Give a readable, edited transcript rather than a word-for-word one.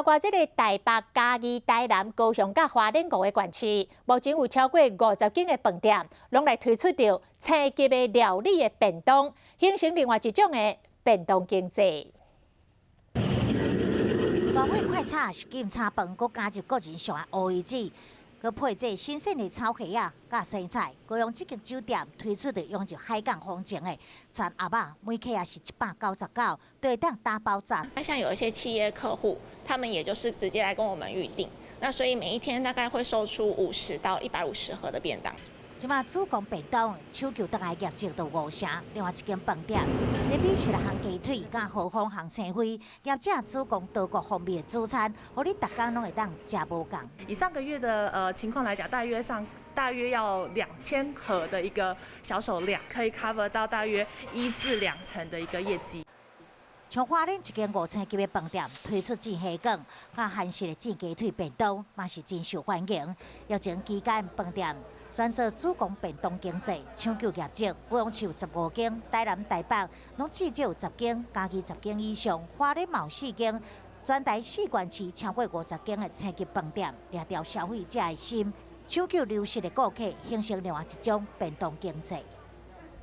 包括这个台北、嘉义、台南、高雄、甲花莲5个县市，目前有超过50间的饭店，拢来推出着星级的料理的便当，形成另外一种的便当经济。大碗快炒是金炒饭，佮加入个人上的乌鱼子，佮配这新鲜的炒虾啊、甲生菜。高雄这间酒店推出的拥有海港风情的餐鸭肉，每客也是199，都会当打包炸。那像有一些企业客户，他们也就是直接来跟我们预定，那所以每一天大概会售出50到150盒的便当。即马主攻便当，抢救倒来业绩到5成。另外一间饭店，这米其林行鸡腿甲豪丰行青飞，业者主攻多国风味的主餐，互你逐工拢会当食无共。以上个月的情况来讲，大约要2000盒的一个销售量，可以 cover 到大约1至2成的一个业绩。像花莲一间5星级的饭店推出煎虾卷、甲韩式的煎鸡腿便当，嘛是真受欢迎。疫情期间，饭店专做主攻便当经济，抢救业绩。高雄市有15间，台南、台北拢至少有10间，嘉义10间以上，花莲嘛有4间。全台4县市超过50间的星级饭店，掠到消费者的心，抢救流失的顾客，形成另外一种便当经济。